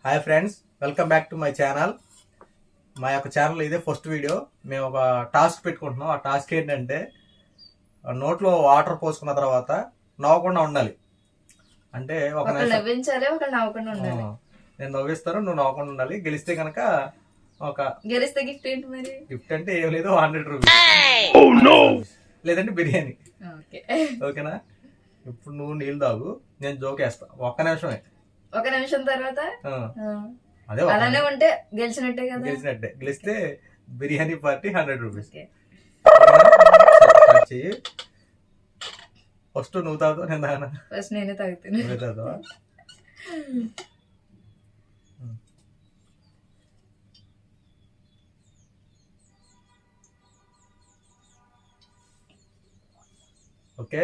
Hi friends, welcome back to my channel. మా యొక్క channel ఇదే ఫస్ట్ వీడియో. మేము ఒక టాస్క్ పెట్టుకుంటున్నాం. ఆ టాస్క్ ఏంటంటే నోట్లో వాటర్ పోసుకున్న తర్వాత నవ్వకుండా ఉండాలి. అంటే నేను నవ్విస్తాను, నువ్వు నవ్వకుండా ఉండాలి. గెలిస్తే కనుక గెలిస్తే గిఫ్ట్ ఏంటి మరి? గిఫ్ట్ అంటే ఏం లేదు, 100 రూపీస్ లేదంటే బిర్యానీ. ఓకేనా? ఇప్పుడు నువ్వు నీళ్ళు తాగు, నేను జోకేస్తా. ఒక్క నిమిషమే. ఒక నిమిషం తర్వాత అదే అలానే ఉంటే గెలిచినట్టే కదా. గెలిచినట్టే. గెలిస్తే బిర్యానీ పార్టీ 100 రూపీస్. ఫస్ట్ నువ్వు తాగుతావు, నేను తాగనా? ఫస్ట్ నేనే తాగుతాను. తాగుతావా? Okay,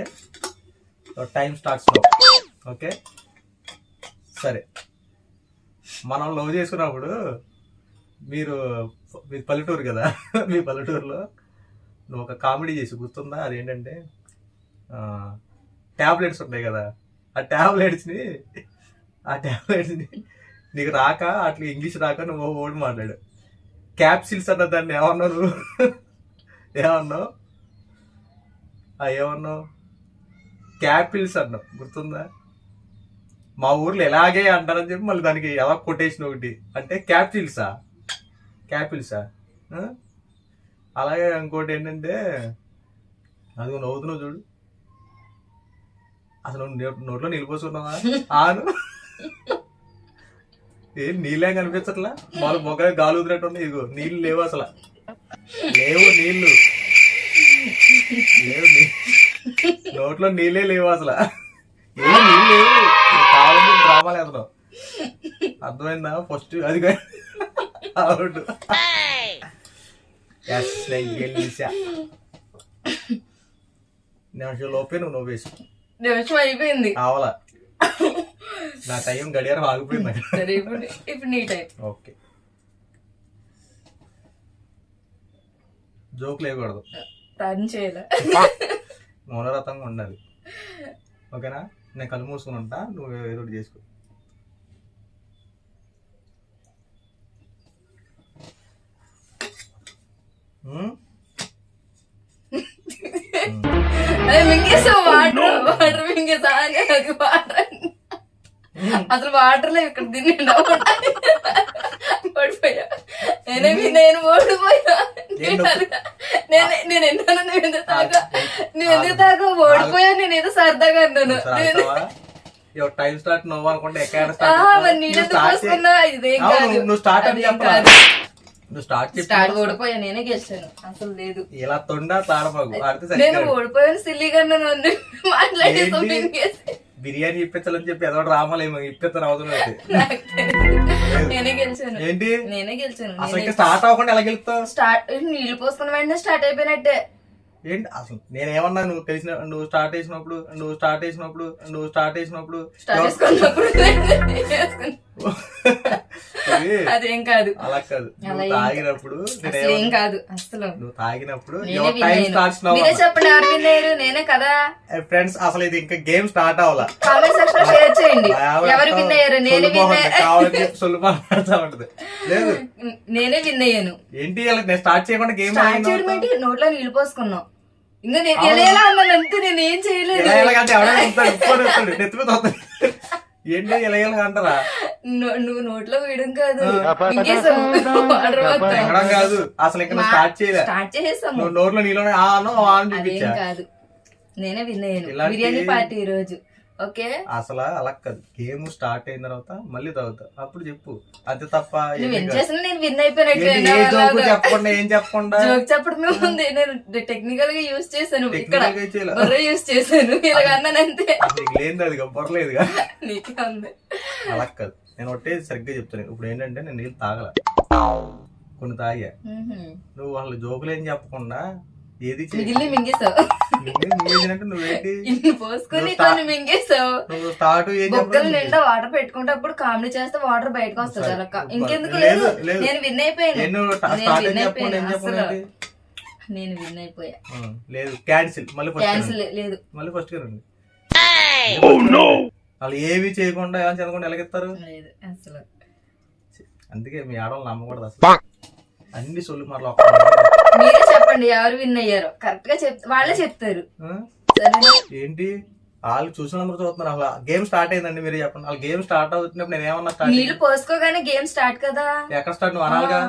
time starts now. Okay, సరే. మనం లవ్ చేసుకున్నప్పుడు మీరు పల్లెటూరు కదా, మీ పల్లెటూరులో నువ్వు ఒక కామెడీ చేసి గుర్తుందా? అదేంటంటే ట్యాబ్లెట్స్ ఉంటాయి కదా, ఆ ట్యాబ్లెట్స్ని నీకు రాక, అట్లా ఇంగ్లీష్ రాక నువ్వు ఓడి మాట్లాడు. క్యాప్సిల్స్ అన్న దాన్ని ఏమన్నావు నువ్వు? ఏమన్నావు? ఏమన్నావు? క్యాపిల్స్ అన్నావు, గుర్తుందా? మా ఊర్లో ఎలాగే అంటారని చెప్పి మళ్ళీ దానికి ఎలా కొటేషన్ ఒకటి అంటే క్యాపిల్సా. అలాగే ఇంకోటి ఏంటంటే, అది నవ్వుతున్నావు చూడు, అసలు నోట్లో నీళ్ళు పోసుకున్నావా? ఆను ఏం నీళ్ళేం కనిపించట్లా? వాళ్ళు మొగ్గ గాలి వదిలేట్టు ఉన్నాయి. ఇదిగో నీళ్ళు లేవు, అసలు లేవు నీళ్ళు, నోట్లో నీళ్ళే లేవు, అసలు ఏం నీళ్ళు లేవు. కావాలంటే డ్రామా లేదు, అర్థమైందా? ఫస్ట్ అది అవుట్. నిమిషం లోపే నువ్వు నవ్వేసి. నిమిషం అయిపోయింది. కావాలా? నా టైం గడియారం ఆగిపోయింది. ఇప్పుడు నీ టైం. ఓకే, జోక్ లేకూడదు, మౌనరథంగా ఉండాలి. ఓకేనా? నేను కళ్ళు మూసుకుని ఉంటా, నువ్వు ఏదో ఒకటి చేసుకో. అసలు వాటర్ లో ఇక్కడ తిని ఓడిపోయా. నేను ఓడిపోయా. నేను ఎన్నాను, నువ్వు ఎందుకు తాగా ఓడిపోయా. నేను ఏదో సరదాగా అన్నాను. టైం స్టార్ట్ నువ్వు అనుకుంటే స్టార్ట్ ఓడిపోయా. నేనే గెలిచాను. అసలు లేదు ఇలా తొండా తాడబాగు. నేను ఓడిపోయాను. సిల్లీగా నన్ను మాట్లాడి బిర్యానీ ఇప్పించాలని చెప్పి ఏదో రామాలేమో ఇప్పిస్తాను అవుతున్నది. నేనే గెలిచాను. ఏంటి? నేనే గెలిచాను. అసలు ఇంకా స్టార్ట్ అవ్వకుండా ఎలా గెలుస్తావు? నీళ్లు పోసుకున్న వెంటనే స్టార్ట్ అయిపోయినట్టే. ఏంటి అసలు? నేనేమన్నా నువ్వు తెలిసిన నువ్వు స్టార్ట్ చేసినప్పుడు అదేం కాదు. అలా కాదు, తాగినప్పుడు ఏం కాదు అసలు. నువ్వు తాగినప్పుడు చెప్పండి, ఎవరు విన్నారు? నేనే కదా. ఫ్రెండ్స్, అసలు ఇది ఇంకా గేమ్ స్టార్ట్ అవ్వాలా? కామెంట్ సెక్షన్ లో షేర్ చేయండి. ఎవరు విన్ అయ్యారు? నేనే ఉంటది. లేదు, నేనే విన్ అయ్యాను. ఏంటి నేను స్టార్ట్ చేయకుండా గేమ్ నోట్లో నీళ్లు పోసుకున్నాం. ఇంకా నేను ఎలా అన్నాను అంతే, నేను ఏం చేయలేదు. ఏంటి ఎలా అంటారా? నువ్వు నోట్లో వేయడం కాదు, కాదు అసలు ఇంకా స్టార్ట్ చేసాము. నోట్లో నీళ్ళు కాదు. నేనే విన్ అయ్యాను. బిర్యానీ పార్టీ ఈ రోజు. ఓకే, అసలు అలా కాదు. గేమ్ స్టార్ట్ అయిన తర్వాత మళ్ళీ తాగుతా, అప్పుడు చెప్పు. అంతే తప్ప నేను విన్ అయిపోయినట్టు చెప్పకుండా ఏం చెప్పకుండా చెప్పడం ఉంది. నేను టెక్నికల్ గా యూజ్ చేశాను, ఇక్కడ యూజ్ చేశాను. ఇలాగన్నానంతే. లేదు, అది బొరలేదుగా. నీకే ఉంది. అలా కాదు, నేను ఒకటే సరిగ్గా చెప్తాను. ఇప్పుడు ఏంటంటే నేను నీళ్ళు తాగల, కొన్ని తాగా. నువ్వు వాళ్ళ జోకులు ఏం చెప్పకుండా ఏది మింగేసావు. నువ్వేంటి పోసుకొని మింగేసావు. బొక్కలు నిండా వాటర్ పెట్టుకుంటే అప్పుడు కామెడీ చేస్తే వాటర్ బయటకు వస్తుంది. అలా ఇంకెందుకు? లేదు, నేను విన్ అయిపోయాను. నేను విన్ అయిపోయా. లేదు, క్యాన్సిల్. క్యాన్సిల్ లేదు, మళ్ళీ ఫస్ట్ గా రండి. వాళ్ళు ఏవి చేయకుండా ఎలా చదవకుండా ఎలాగెత్తారు? లేదు అసలు. అందుకే మీ ఆడవాళ్ళు నమ్మకూడదు అసలు. అన్ని సొల్లు మరలా మీరే చెప్పండి ఎవరు విన్ అయ్యారో కరెక్ట్ గా వాళ్ళే చెప్తారు. సరేనా? ఏంటి వాళ్ళు చూసినందుకు చూస్తున్నారు. అసలు గేమ్ స్టార్ట్ అయిందండి, మీరు చెప్పండి. వాళ్ళు గేమ్ స్టార్ట్ అవుతున్నప్పుడు నేను ఏమన్నా స్టార్ట్ నీళ్లు పోసుకోగానే గేమ్ స్టార్ట్ కదా. ఎక్కడ స్టార్ట్ నువ్వు అనాలిగా,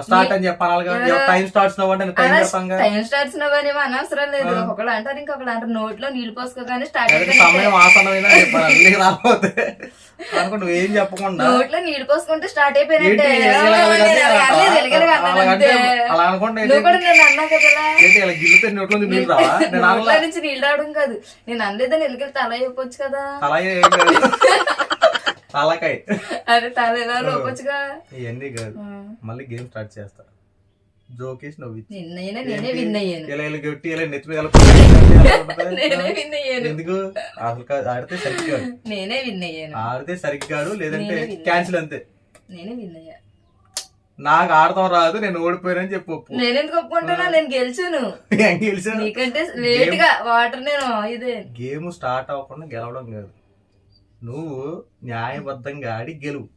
స్టార్ట్ అని చెప్పి అనాలిగా. టైం స్టార్ట్స్ నవ్వు అంటే టైం చెప్పంగా. టైం స్టార్ట్స్ నవ్వనేమో అనవసరం లేదు. ఒకళ్ళు అంటారు ఇంకొకళ్ళు అంటారు. నోట్లో నీళ్లు పోసుకోగానే స్టార్ట్ అయింది. సమయం ఆసనమైనా చెప్పాలి రాకపోతే అనుకో. నువ్వేం చెప్పకుండా నోట్లో నీళ్లు పోసుకుంటే స్టార్ట్ అయిపోయినట్టే. అలా అనుకుంటే నువ్వు కూడా నేను అన్నా కదా గిల్లితే నోట్లో నీళ్ళు రావా? నోట్ల నుంచి నీళ్ళు రావడం కాదు, నేను అనలేదని ఎలికెళ్తే తల చెప్పొచ్చు కదా. తలకాయ అదే తల ఎలా లోపొచ్చుగా. ఇవన్నీ కాదు, మళ్ళీ గేమ్ స్టార్ట్ చేస్తా. జోకేసి నవ్వు నేనే విన్ అయ్యాను. ఇలా గట్టి ఇలా నెత్తి మీద నేనే విన్ అయ్యాను. ఎందుకు అసలు ఆడితే సరిగ్గా నేనే విన్ అయ్యాను. ఆడితే సరిగ్గాడు, లేదంటే క్యాన్సిల్ అంతే. నేనే విన్ అయ్యా. నాకు ఆడతాం రాదు, నేను ఓడిపోయానని చెప్పు. నేనెందుకు ఒప్పుకుంటున్నా? నేను గెలిచాను. నీకంటే లేట్ గా వాటర్ నేను ఇదే. గేమ్ స్టార్ట్ అవ్వకుండా గెలవడం కాదు, నువ్వు న్యాయబద్ధంగా ఆడి గెలువు.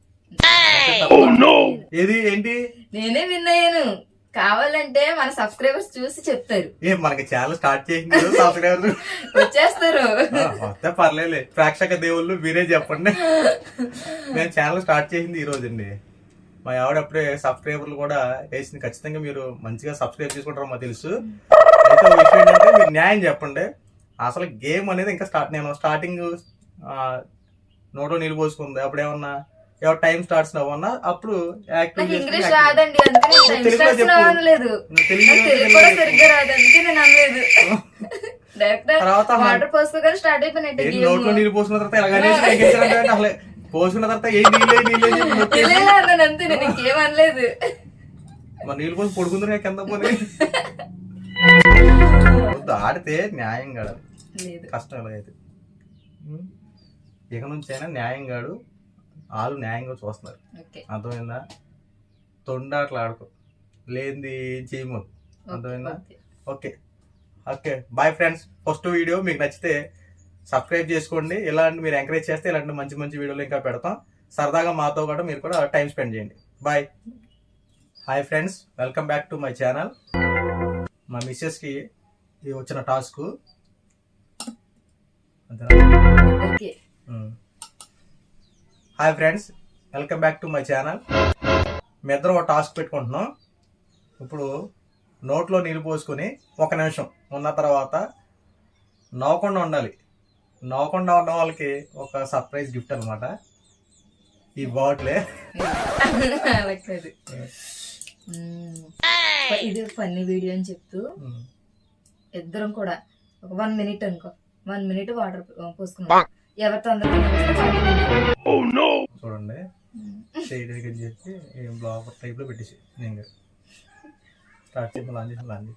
ఏది ఏంటి? నేనే విన్ అయ్యాను. కావాలంటే మన సబ్స్క్రైబర్స్ చూసి చెప్తారు. మనకి ఛానల్ స్టార్ట్ చేసింది సబ్స్క్రైబర్స్ వచ్చేస్తారు. వస్తే పర్లేదు, ప్రేక్షక దేవుళ్ళు మీరే చెప్పండి. మేము ఛానల్ స్టార్ట్ చేసింది ఈ రోజు అండి. మా ఆవిడ అప్పుడే సబ్స్క్రైబర్లు కూడా వేసింది. ఖచ్చితంగా మీరు మంచిగా సబ్స్క్రైబ్ చేసుకుంటారో మాకు తెలుసు. అయితే విషయం ఏంటంటే మీరు న్యాయం చెప్పండి. అసలు గేమ్ అనేది ఇంకా నేను స్టార్టింగ్ నోట్లో నీళ్ళు పోసుకుంది అప్పుడు ఏమన్నా ఎవరు టైం స్టార్ట్స్ అవ్వన్నా అప్పుడు ఇంగ్లీష్ రాదండి, వాటర్ పోసుకోగానే స్టార్ట్ అయిపోయినట్టు. నోట్లో నీళ్ళు పోసుకున్న తర్వాత ఎలాగనే అసలు పోసుకున్న తర్వాత ఏ నీళ్ళు అంతే, నేను ఇంకేమనలేదు. మరి నీళ్ళు పోసి పొడుకుందరు కింద పోనీ. ఆడితే న్యాయం కాదు, కష్టం ఎలాగైతే. ఇక నుంచి అయినా న్యాయం కాడు, వాళ్ళు న్యాయంగా చూస్తున్నారు. అర్థమైందా? తొండాట్లు ఆడుకో, లేనిది చేయము. అర్థమైందా? Okay okay bye friends. First video మీకు నచ్చితే సబ్స్క్రైబ్ చేసుకోండి. ఇలాంటి మీరు ఎంకరేజ్ చేస్తే ఇలాంటి మంచి మంచి వీడియోలు ఇంకా పెడతాం. సరదాగా మాతో కూడా మీరు కూడా టైం స్పెండ్ చేయండి. Bye. Hi friends, welcome back to my channel. మా మిస్సెస్కి వచ్చిన task. Hi friends, welcome back to my channel. మీ ఇద్దరు ఒక టాస్క్ పెట్టుకుంటున్నాం. ఇప్పుడు నోట్లో నీళ్ళు పోసుకొని 1 నిమిషం ఉన్న తర్వాత నవ్వకుండా ఉండాలి. నవ్వకుండా ఉన్న వాళ్ళకి ఒక సర్ప్రైజ్ గిఫ్ట్ అనమాట. ఈ బాటిలే. ఇది ఫన్నీ వీడియో అని చెప్తూ ఇద్దరం కూడా ఒక 1 మినిట్ అనుకో, 1 మినిట్ వాటర్ పోసుకున్నాం. ఎవరితో చూడండి చెప్పి బ్లాగ్ టైప్ లో పెట్టేసి నేను స్టార్ట్ చేసి లాంచ్